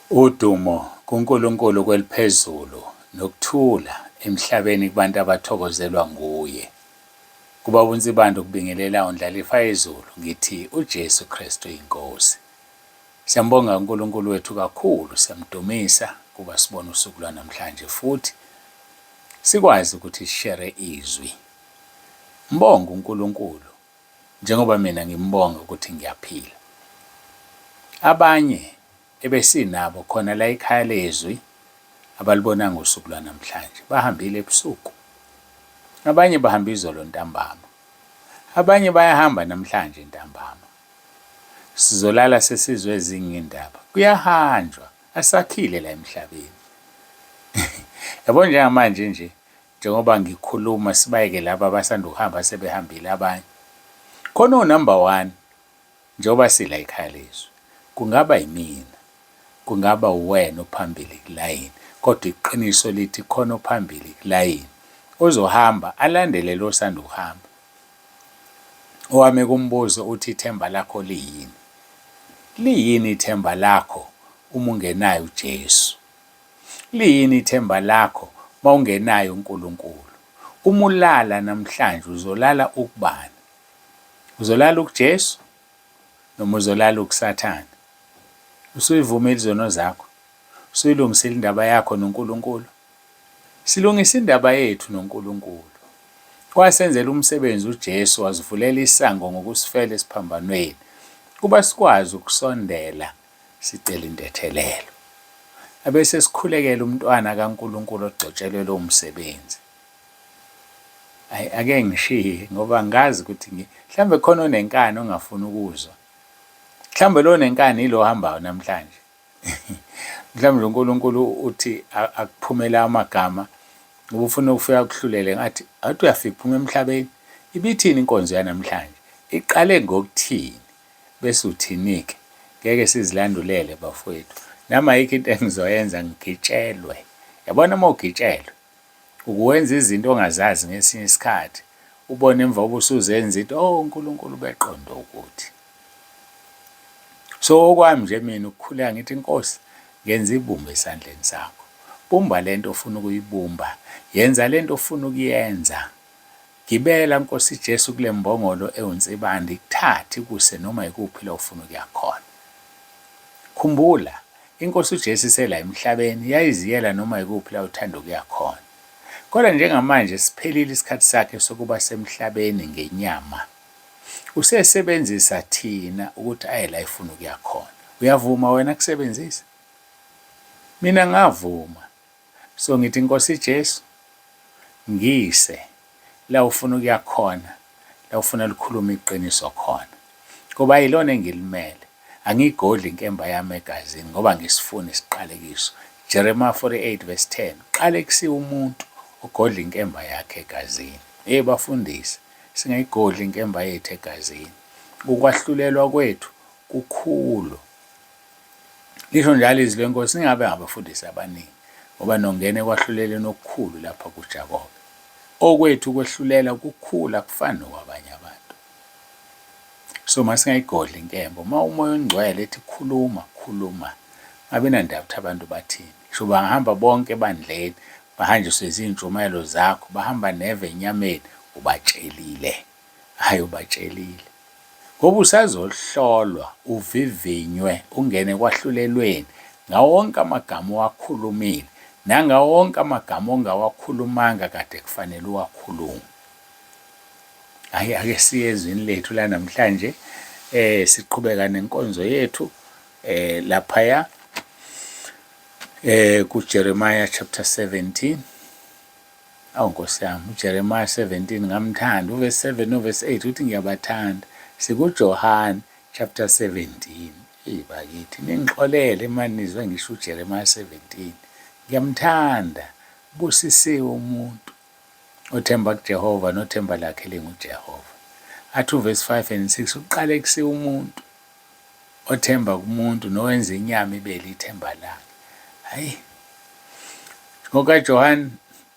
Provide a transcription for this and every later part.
Udumo kuNkulunkulu kweliphezulu nokuthula emhlabeni kubantu abathokozelwa nguye. Kubaba uNsibanda ukubingelela uNdlalifa yezulu ngithi uJesu Kristu inkosi. Siyambonga uNkulunkulu wethu kakhulu, siyamdumisa kuba sibona usuku lwanamhlanje futhi sikwazi ukuthi sishare izwi. Mbonga uNkulunkulu njengoba mina ngimbonga ukuthi ngiyaphila. Abanye ebesinabo khona la ekhaya lezwi abalibona ngosuku lwanamhlanje bahambile ebusuku. Abanye bahamba izolo ntambama. Abanye bayahamba namhlanje ntambama. Sizolala sesizwe ezinye indaba. Kuyahanjwa, asakhile la emhlabeni. Yabo njengamanje nje njengoba ngikhuluma sibayeke laba abasanda ukuhamba sebehambile abanye. Khona unumber 1 njengoba sila ekhaya lezwi. Kungaba yimina. Kungaba uwena ophambili kulayini. Kodwa iqiniso lithi khona ophambili kulayini. Ozohamba alandele lo sanda ukuhamba. Owami kumbuzo uthi ithemba lakho liyini? Liyini ithemba lakho uma ungenayo uJesu? Liyini ithemba lakho uma ungenayo uNkulunkulu? Uma ulala namhlanje uzolala ukubani? Uzolala kuJesu noma uzolala kuSathane? Usuyivumile izono zakho? Usuyilungisile indaba yakho noNkulunkulu? Silungisa indaba yethu noNkulunkulu. Wasenzela umsebenzi uJesu, wazivulela isango ngokusifela esiphambanweni. Kuba sikwazi ukusondela sicela intethelelo. Abese sikhulekela umntwana kaNkulunkulu ogcotshelwe lo msebenzi. Ake ngishiye ngoba ngazi ukuthi mhlambe khona onenkani ongafuni ukuzwa. Mhlambe lo nenkani yilo ohambayo namhlanje. Mhlambe uNkulunkulu uthi akuphumela amagama ubufuna ukufika kuhlulele ngathi athi uyafika phuma emhlabeni. Ibithini inkonzo yanamhlanje? Iqale ngokuthini? Bese uthinike. Ngeke sizilandulele bafowethu. Nama yikho into engizoyenza ngigitshelwe. Yabona uma ugitshelwe ukuwenza izinto ongazazi ngesinye isikhathi. Ubone emva ubusuzenza into uNkulunkulu beqondo ukuthi. So okwami nje mina ukukhuleka ngithi Nkosi ngenza ibumba esandleni sakho. Bumba lento ofuna ukuyibumba, yenza lento ofuna ukuyenza. Gibela Nkosi Jesu kule mbongolo ewunsibanda ikuthathe kuse noma ikuphi la ufuna ukuya khona. Khumbula, iNkosi uJesu isela emhlabeni yayiziyela noma ikuphi la uthanda ukuya khona. Kodwa njengamanje siphelile isikhathi sakhe sokuba semhlabeni ngenyama. Usesebenzisa thina ukuthi aye la efuna ukuya khona. Uyavuma wena kusebenzisa? Mina ngavuma. So ngithi Nkosi Jesu ngise la ufuna ukuya khona, la ufuna likhuluma iqiniso khona. Ngoba yilona engilimele. Angigodli inkemba yami egazini ngoba ngisifuna isiqalekiso. Jeremiah 48:10. Qale kusiwe umuntu ogodla inkemba yakhe egazini. Bafundisi, singayigodli inkemba yethu egazini. Ukwahlulelwa kwethu kukhulu. Lisho njalo izwi leNkosi singabe ngabafundisi abaningi ngoba nongena ekwahluleleni okukhulu lapha kuJakobe. Okwethu kwehlulela kukhulu akufani nokwabanye abantu. So masingayigodli inkemba. Uma umoya ongcwele ethi khuluma, khuluma. Ngabe nandaba ukuthi abantu bathini. Sho bahamba bonke ebandleni, bahanjiswe izintshumayelo zakho, bahamba neve enyameni, ubatshelile. Hayi ubatshelile. Ngoba usazohlolwa, uvivinywe, ungene kwahlulelweni ngawo wonke amagama owakhulumile nangawo wonke amagama ongawakhulumanga kade kufanele uwakhulume. Ake siye ezwini lethu la namhlanje siqhubeka nenkonzo yethu laphaya kuJeremiah chapter 17. Nkosi yami, uJeremiah 17 ngamthanda uverse 7 noverse 8 uthi ngiyabathanda. SikuJohane chapter 17. Bakithi ningixolele manizwe ngisho uJeremiah 17. Ngiyamthanda. Busisiwe umuntu othemba kuJehova nothemba lakhe linguJehova. Athi uverse 5 and 6 uqale kusiwe umuntu othemba kumuntu nowenza inyama ibele ithemba lakhe. Hayi. NgokaJohane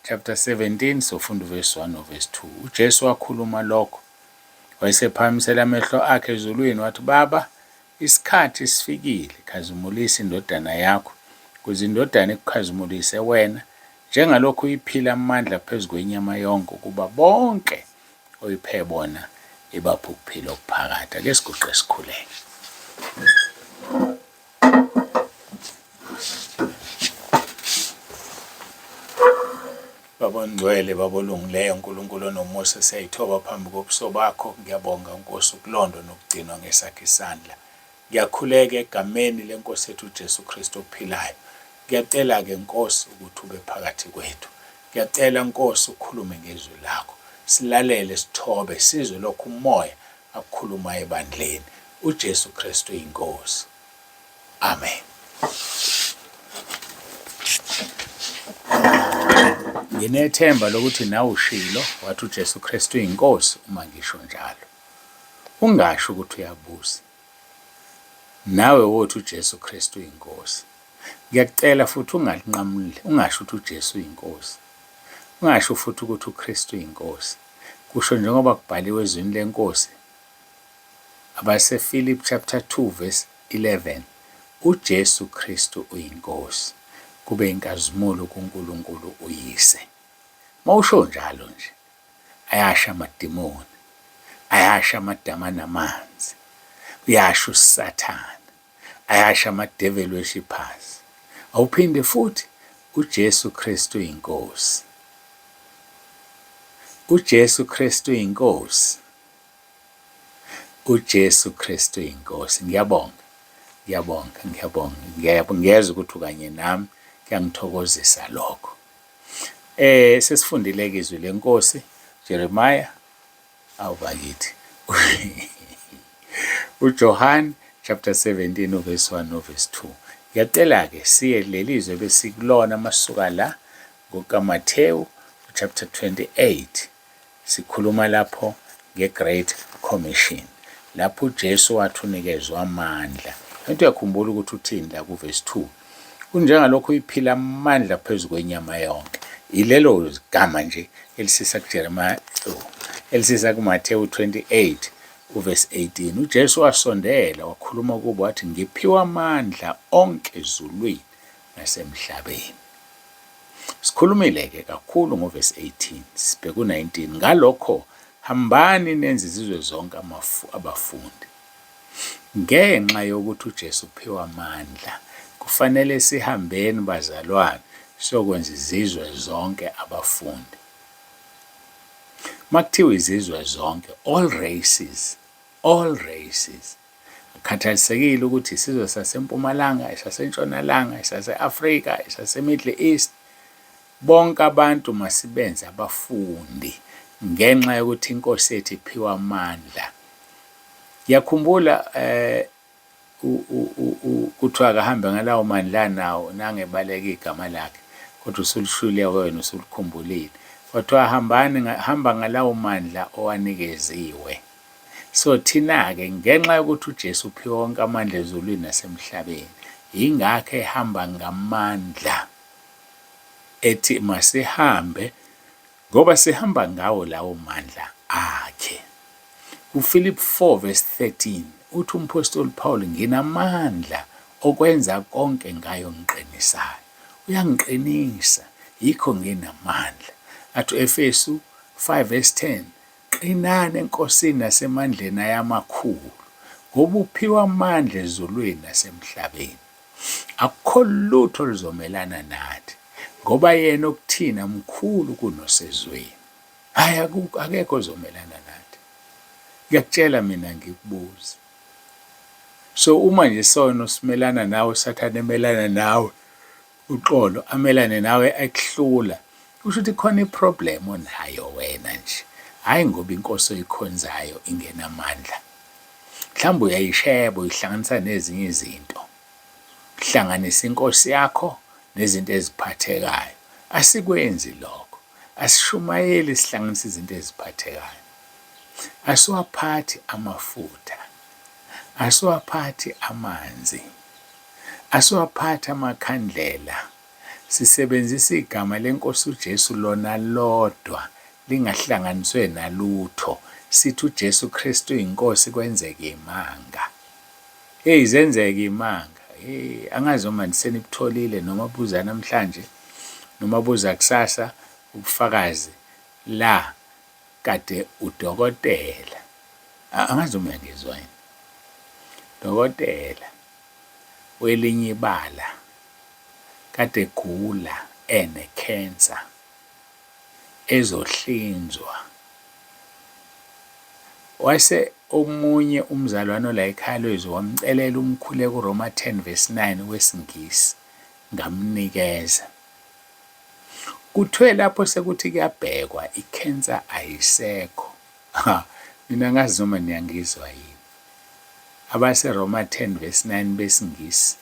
chapter 17 sofunda uverse 1 noverse 2. uJesu wakhuluma lokho. Wayesephakamisela amehlo akhe ezulwini wathi, Baba, isikhathi sifikile, khazimulisa indodana yakho ukuze indodana ikukhazimulise wena njengalokhu uyiphila amandla phezu kwenyama yonke ukuba bonke oyiphe bona ibaphe ukuphila okuphakade. Ake siguqe sikhuleke. Baba ngcwele, Baba olungileyo, uNkulunkulu onomusa, siyayithoba phambi kobuso bakho. Ngiyabonga Nkosi ukulondo nokugcinwa ngesakhe isandla. Ngiyakhuleka egameni lenkosi yethu uJesu Kristu ophilayo. Ngiyacela-ke Nkosi ukuthi ube phakathi kwethu. Ngiyacela Nkosi ukhulume ngezwi lakho. Silalele, sithobe, sizwe lokhu umoya akukhuluma ebandleni. uJesu Kristu inkosi. Amen. Nginethemba lokuthi nawe ushilo wathi uJesu Kristu inkosi uma ngisho njalo. Ungasho ukuthi uyabuza. Nawe wothi uJesu Kristu inkosi. Ngiyakucela futhi ungalinqamuli, ungasho ukuthi uJesu inkosi. Ungasho futhi ukuthi uKristu inkosi. Kusho njengoba kubhaliwe ezwini lenkosi. Abase Philip chapter 2 verse 11. uJesu Kristu uyinkosi. Kube inkazimulo kuNkulunkulu uyise. Mawusho njalo nje, ayasha amadimoni, ayasha amadama namanzi, uyasho uSathane, ayasha ama-devil worshippers. Awuphinde futhi uJesu Kristu inkosi. uJesu Kristu inkosi. uJesu Kristu inkosi. Ngiyabonga. Ngiyeza ukuthi ukanye nami, kuyangithokozisa lokho. Sesifundile izwi lenkosi Jeremiah awubakithi. uJohn chapter 17 verse 1 no verse 2. Ngiyacela-ke siye lelizwe besikulona masuka la ngokaMathewu chapter 28. Sikhuluma lapho ngeGreat Commission. Lapho uJesu wathi unikezwa amandla. Into yakhumbula ukuthi uthini la ku verse 2. Kunjengalokhu uyiphila amandla phezu kwenyama yonke. Ilelo gama nje elisisa kuJeremiah, elisisa kuMathewu 28 verse 18. uJesu wasondela wakhuluma kubo wathi ngiphiwa amandla onke ezulwini nasemhlabeni. Sikhulumile-ke kakhulu ngoverse 18, sibheke u-19. Ngalokho hambani nenze izizwe zonke abafundi. Ngenxa yokuthi uJesu uphiwa amandla, kufanele sihambeni bazalwane siyokwenza izizwe zonke abafundi. Makuthiwa izizwe zonke, all races. Akhathalisekile ukuthi isizwe sasempumalanga, isasentshonalanga, isase-Afrika, isase-Middle East. Bonke abantu masibenze abafundi ngenxa yokuthi inkosi yethu iphiwa amandla. Ngiyakhumbula kuthiwa akahambe ngalawo mandla nawo, nangebaleka igama lakhe, kodwa usulishule wena usulikhumbulile. Kwathiwa hamba ngalawo mandla owanikeziwe. So thina-ke ngenxa yokuthi uJesu uphiwe wonke amandla ezulwini nasemhlabeni, yingakho ehamba ngamandla ethi masihambe ngoba sihamba ngawo lawo mandla akhe. uPhilip 4 verse 13 uthi umpostoli Paul, nginamandla okwenza konke ngayo ngiqinisayo. Uyangiqinisa, yikho nginamandla. Athi Efesu 5 verse 10, qinani enkosini nasemandleni ayamakhulu, ngoba uphiwa amandla ezulwini nasemhlabeni. Akukho lutho luzomelana nathi, ngoba yena okuthina mkhulu kunosezweni. Akekho ozomelana nathi. Ngiyakutshela mina ngikubuza. So uma nje sona simelana nawe, uSathane emelana nawe, uqolo amelane nawe ekuhlula, kusho ukuthi khona iproblem onayo wena nje. Hayi ngoba inkosi oyikhonzayo ingenamandla. Mhlawumbe uyayisheba, uyihlanganisa nezinye izinto. Hlanganisa inkosi yakho nezinto eziphathekayo. Asikwenzi lokho. Asishumayeli sihlanganisa izinto eziphathekayo. Asiwaphathi amafutha. Asiwaphathi amanzi. Asiwaphathi amakhandlela. Sisebenzisa igama lenkosi uJesu lona lodwa, lingahlanganiswe nalutho. Sithi uJesu Kristu inkosi kwenzeke imanga. Zenzeke imanga. angazi uma nisenibutholile noma buza namhlanje noma buza kusasa ubufakazi la kade udokotela angazi uma ngizwa yini dokotela welinye ibala kade gula cancer ezohlinzwa wase omunye umzalwane ola ekhaya lwezwe wamcelela umkhuleko uRoma 10:9 wesiNgisi ngamnikeza kuthiwe lapho sekuthi kuyabhekwa icancer ayisekho mina ngazi noma niyangizwa yini abase Roma 10:9 besiNgisi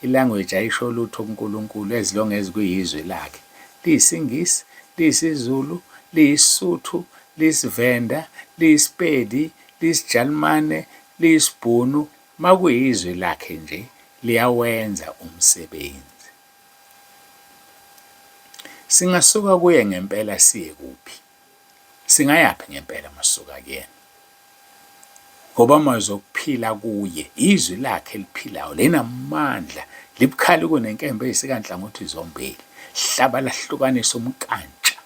ilanguage ayisho lutho kuNkulunkulu as long as kuyizwe lakhe liyisingisi liyisiZulu liyisuthu lisivenda liyisipedi liyisijalimane liyisibhunu makuyizwe lakhe nje liyawenza umsebenzi singasuka kuye ngempela siye kuphi singayaphi ngempela masuka kuyena ngoba mazokuphila kuye izwi lakhe eliphilayo lenamandla libukhali kunenkembe eyisikanhlangothi zombili hlaba lahlukanisa umkantsha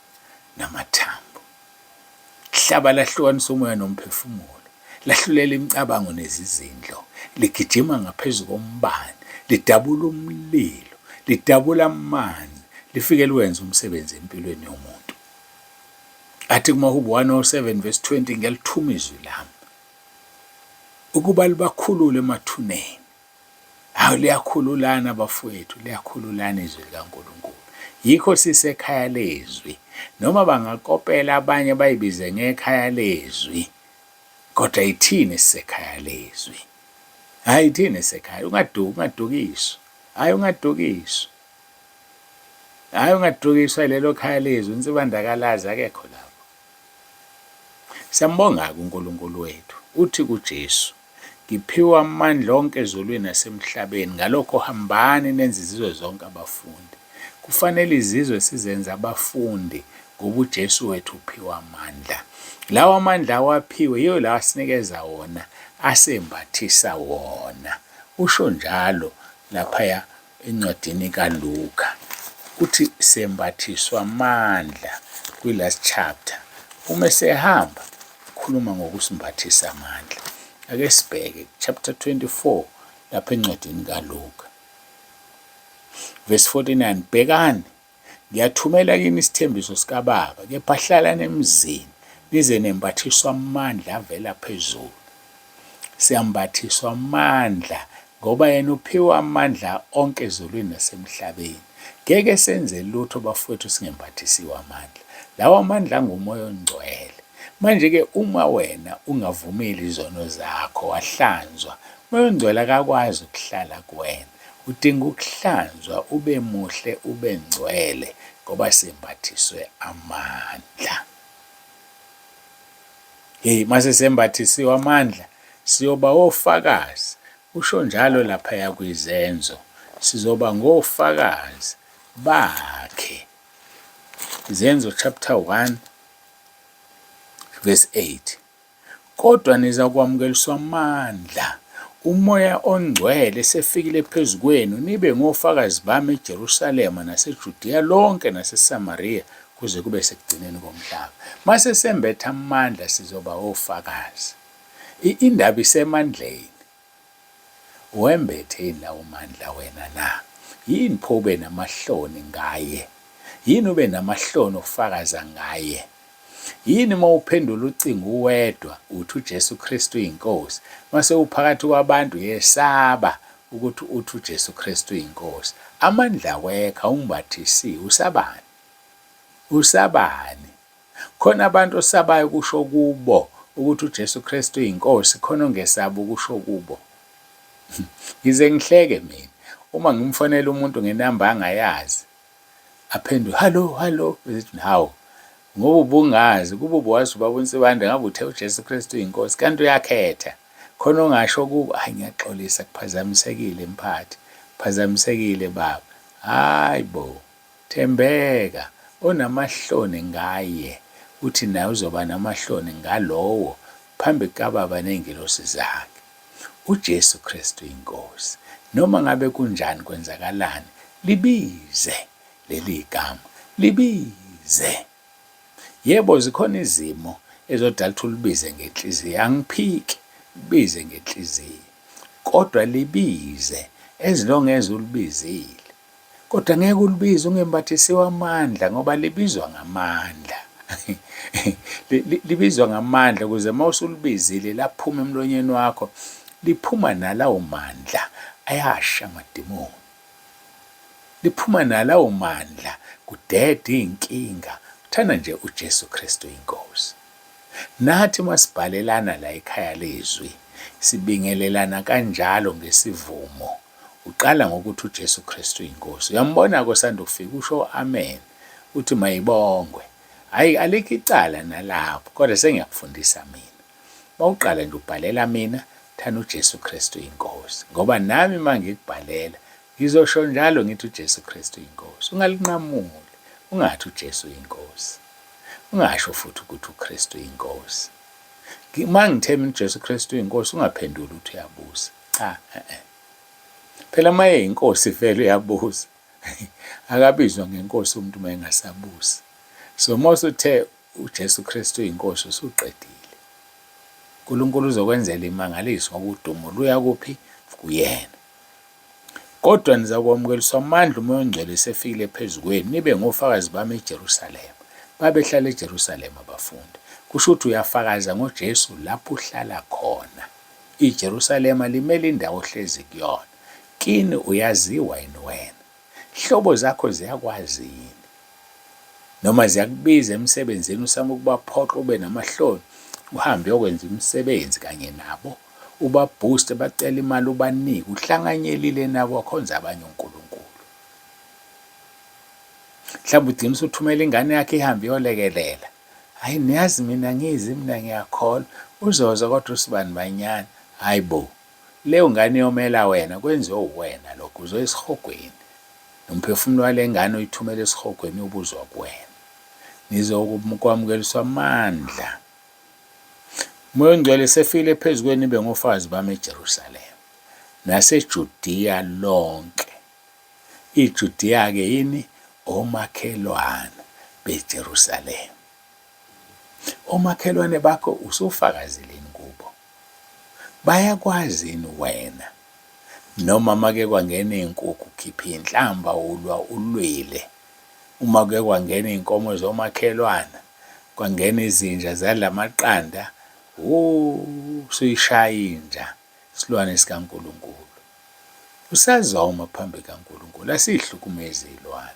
namathambo hlaba lahlukanisa umoya nomphefumulo lahlulela imicabango nezizindlo ligijima ngaphezulu kombane lidabula umlilo lidabula amanzi lifike liwenza umsebenzi empilweni yomuntu athi kumaHubo 107:20 ngelithuma izwi lami ukuba libakhulule emathuneni liyakhululana bafowethu liyakhululana izwi likaNkulunkulu yikho sisekhaya lezwi noma bangakopela abanye bayibize ngekhaya lezwi kodwa yithini sisekhaya lezwi hayi thina sisekhaya ungadukiswa ungadukiswa lelo khaya lezwi insibandakalazi akekho lapho siyambonga uNkulunkulu wethu uthi kuJesu ngiphiwa amandla onke ezulwini nasemhlabeni ngalokho hambani nenze izizwe zonke abafundi kufanele izizwe sizenze abafundi ngoba uJesu wethu uphiwa amandla lawa amandla awaphiwe yiyo la asinikeza wona asembathisa wona usho njalo lapha encwadini kaLuka uthi sembathiswa amandla kwi-last chapter uma sehamba khuluma ngokusimbathisa amandla ake sibheke chapter 24 lapha encwadini kaLuka verse 49 bhekani ngiyathumela kini isithembiso sikaBaba kepha hlalani emzini nize nembathiswa amandla avela phezulu siyambathiswa amandla ngoba yena uphiwa amandla onke ezulwini nasemhlabeni ngeke senze lutho bafowethu singembathisiwe amandla lawa amandla ngumoya ongcwele manje ke uma wena ungavumeli izono zakho wahlanzwa umoya ongcwele akakwazi ukuhlala kuwena udinga ukuhlanzwa ube muhle ube ngcwele ngoba sembathiswe amandla mase sembathisiwe amandla siyoba ofakazi usho njalo lapha kwizenzo sizoba ngofakazi bakhe Izenzo chapter 1 verse 8 kodwa niza kwamkeliswa amandla umoya ongcwele sefikile phezukwenu nibe ngofakazi bami eJerusalema naseJudiya lonke naseSamariya kuze kube sekugcineni komhlaba mase sembetha amandla sizoba ofakazi indaba isemandleni wembethe lawo mandla wena na yini pho ube namahloni ngaye yini ube namahloni ofakaza ngaye yini mawuphendula ucingo uwedwa uthi uJesu Kristu inkosi mase uphakathi kwabantu yesaba ukuthi uthi uJesu Kristu inkosi amandla wekha umbathisi usabani khona abantu osabayo kusho kubo ukuthi uJesu Kristu inkosi khona ongesaba ukusho kubo ngize ngihleke mina uma ngimfonela umuntu ngenamba angayazi aphendule hallo bethi hawo ngoba ubungazi kuba ubuwazi ubabonise bande ngabe uthe uJesu Kristu inkosi kanti uyakhetha khona ongasho kuba hayi ngiyaxolisa kuphazamisekile mphathi phazamisekile baba hayibo thembeka onamahloni ngaye uthi naye uzoba namahloni ngalowo phambi kaBaba nengilosi zakhe uJesu Kristu inkosi noma ngabe kunjani kwenzakalani, libize leli gama, libize. Yebo, zikhona izimo ezodala ukuthi ulibize ngenhliziyo, angiphiki, libize ngenhliziyo, kodwa libize as long as ulibizile. Kodwa ngeke ulibize ungembathisiwe amandla ngoba libizwa ngamandla. Libizwa ngamandla ukuze mawusulibizile laphuma emlonyeni wakho, liphuma nalawo mandla ayasha amadimoni. Liphuma nalawo mandla kudede iy'nkinga. Uthanda nje uJesu Kristu inkosi. Nathi masibhalelana la ekhaya lezwi, sibingelelana kanjalo ngesivumo. Uqala ngokuthi uJesu Kristu inkosi. Uyambona kosanda ukufika usho amen. Uthi mayibongwe. Hayi alikho icala nalapho, kodwa sengiyakufundisa mina. Mawuqala nje ubhalela mina, thana uJesu Kristu inkosi. Ngoba nami mangikubhalela, ngizosho njalo ngithi uJesu Kristu inkosi. Ungalinqamuli, ungathi uJesu inkosi. Ungasho futhi ukuthi uKristu inkosi. Mangithe mina uJesu Kristu inkosi, ungaphenduli uthi uyabuza. Cha, phela maye inkosi vele uyabuza. Akabizwa ngenkosi umuntu uma engasabuzi. So mawusuthe uJesu Kristu inkosi usuqedile. uNkulunkulu uzokwenzela imangaliso ngoba udumo luya kuphi? Kuyena. Kodwa nizakwamukeliswa amandla umoya ongcwele esefikile phezu kwenu, nibe ngofakazi bami eJerusalema. Babehlala eJerusalema abafundi. Kusho ukuthi uyafakaza ngoJesu lapho uhlala khona. IJerusalema limele indawo ohlezi kuyona. Kini uyaziwa yini wena? Hlobo zakho ziyakwazi yini? Noma ziyakubiza emsebenzini usama ukubaphoqa ube namahloni, uhambe uyokwenza imisebenzi kanye nabo, ubabooste bacela imali ubanike, uhlanganyelile nabo wakhonza abanye uNkulunkulu. Mhlawumbe udinga usuthumela ingane yakhe ihambe iyolekelela. Hayi niyazi mina ngizi mina ngiyakholwa, uzoza kodwa usibani banyana. Hayi bo, leyo ngane yomela wena, kwenziwe uwena lokho, uzoya esihogweni. Nomphefumulo wale ngane uyithumela esihogweni ubuzwa kuwena. Nizokwamukeliswa amandla. Umoya ongcwele esefikile phezu kwenu, nibe ngofakazi bami eJerusalema naseJudiya lonke. IJudiya-ke yini? Omakhelwane beJerusalema. Omakhelwane bakho usufakazilini kubo? Bayakwazi yini wena? Noma make kwangena iy'nkukhu khipha inhlamba ulwile. Uma kuke kwangena iy'nkomo zomakhelwana, kwangena izinja zalamaqanda, usuyishaya inja, isilwane sikaNkulunkulu. Usazoma phambi kaNkulunkulu, asihlukumeze izilwane.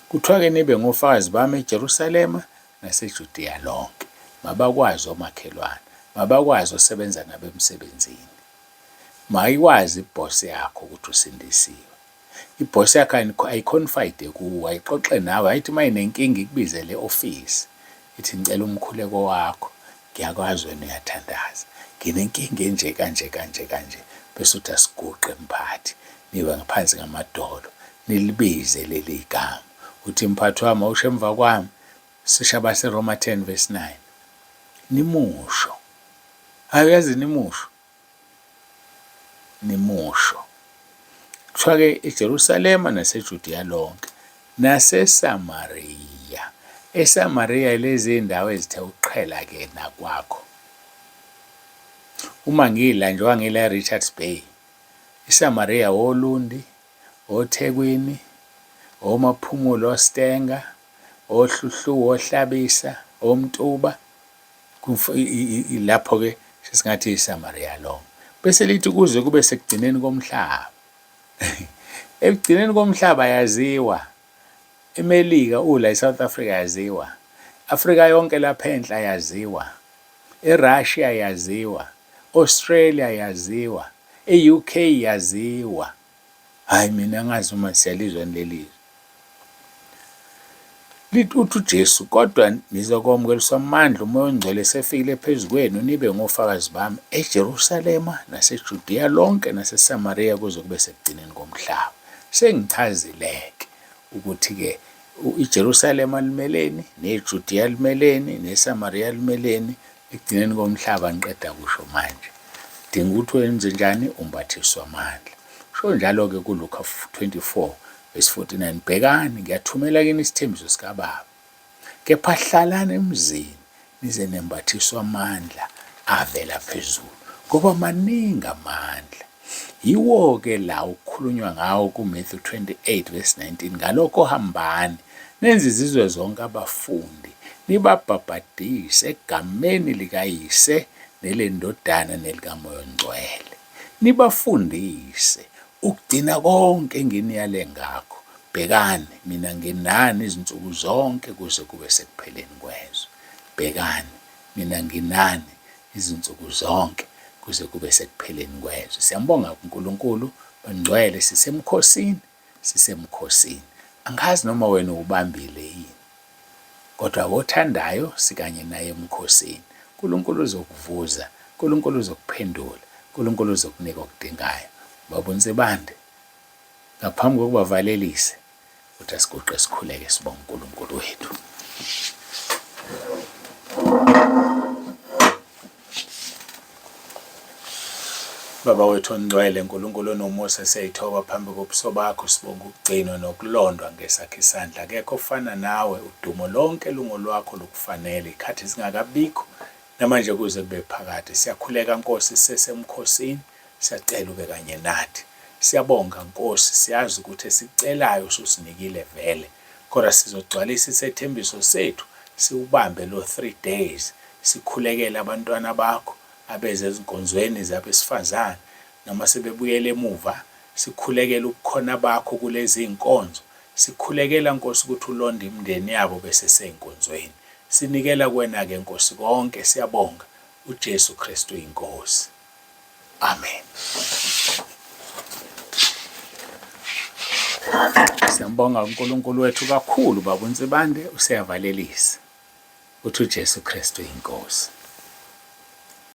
Kuthiwa-ke nibe ngofakazi bami eJerusalema naseJudiya lonke. Mabakwazi omakhelwane, mabakwazi osebenza nabo emsebenzini. Mayikwazi ibhosi yakho ukuthi usindisiwe. Ibhosi yakho ayiconfide kuwe, ayixoxe nawe, ayithi uma inenkinga ikubizele office. Ithi ngicela umkhuleko wakho, ngiyakwazi wena uyathandaza. Nginenkinga enje kanje. Bese uthi asiguqe mphathi, niwe ngaphansi ngamadolo, nilibize leli gama. Uthi mphathi wami awusho emva kwami, sishaba seRoma 10:9. Nimusho. Ayazi nimusho. Nimusho. Kuthiwa-ke eJerusalema naseJudiya lonke, naseSamariya. ESamariya ilezi indawo ezithe uqhela-ke nakwakho. Uma ngila nje wangila eRichards Bay, iSamariya oLundi, oThekwini, oMaphumulo, oStenga, oHluhluwe, oHlabisa, oMtuba. Lapho-ke sesingathi iSamariya lonke. Bese lithi kuze kube sekugcineni komhlaba. Ekugcineni komhlaba yaziwa. eMelika ula eSouth Africa yaziwa. Afrika yonke lapha enhla yaziwa. eRussia yaziwa. Australia yaziwa. e-UK yaziwa. Hayi mina ngazi uma siyalizwa leli. Lithi uthi uJesu, kodwa nizokwamukeliswa amandla umoya ongcwele esefikile phezu kwenu, nibe ngofakazi bami eJerusalema naseJudiya lonke naseSamariya kuze kube sekugcineni komhlaba. Sengichazile-ke ukuthi-ke iJerusalema limeleni, neJudiya limeleni, neSamariya limeleni, ekugcineni komhlaba ngiqeda kusho manje. dinga ukuthi wenze njani? Umbathiswe amandla. Kusho njalo-ke kuLuka 24 verse 49, bhekani ngiyathumela kini isithembiso sikaBaba, kepha hlalani emzini nize nembathiswe amandla avela phezulu, ngoba maningi amandla. Yiwo-ke la ukukhulunywa ngawo kuMathewu 28 verse 19, ngalokho hambani nenze izizwe zonke abafundi, nibabhabhadise egameni likaYise neleNdodana nelikaMoya oNgcwele, nibafundise ukugcina konke enginiyale ngakho. Bhekani, mina nginani izinsuku zonke kuze kube sekupheleni kwezwe. Bhekani, mina nginani izinsuku zonke kuze kube sekupheleni kwezwe. Siyambonga uNkulunkulu, bangcwele, sisemkhosini. Angazi noma wena ubambile yini, kodwa othandayo sikanye naye emkhosini. uNkulunkulu uzokuvuza, uNkulunkulu uzokuphendula, uNkulunkulu uzokunika okudingayo. Baba uNzibande, ngaphambi kokuba valelise, uthi asiguqe sikhuleke sibonge uNkulunkulu wethu. Baba wethu ongcwele, Nkulunkulu onomusa, siyayithoba phambi kobuso bakho, sibonga ukugcinwa nokulondwa ngesakhe isandla. Akekho ofana nawe, udumo lonke lungolwakho lukufanele, ikhathi zingakabikho namanje kuze kube phakade. Siyakhuleka Nkosi, sisesemkhosini, siyacela ube kanye nathi. Siyabonga Nkosi, siyazi ukuthi esicelayo ususinikile vele, kodwa sizogcwalisa isethembiso sethu, siubambe lo 3 days, sikhulekele abantwana bakho abeze ezinkonzweni zabesifazane noma sebebuyele emuva. Sikhulekela ukukhona bakho kulezi inkonzo. Sikhulekela Nkosi ukuthi ulonde imindeni yabo bese seyinkonzweni. Sinikela kuwena-ke Nkosi konke, siyabonga. uJesu Kristu inkosi. Amen. Siyambonga uNkulunkulu wethu kakhulu, Baba uNzibande, usiyavalelisa. uthi uJesu Kristu inkosi.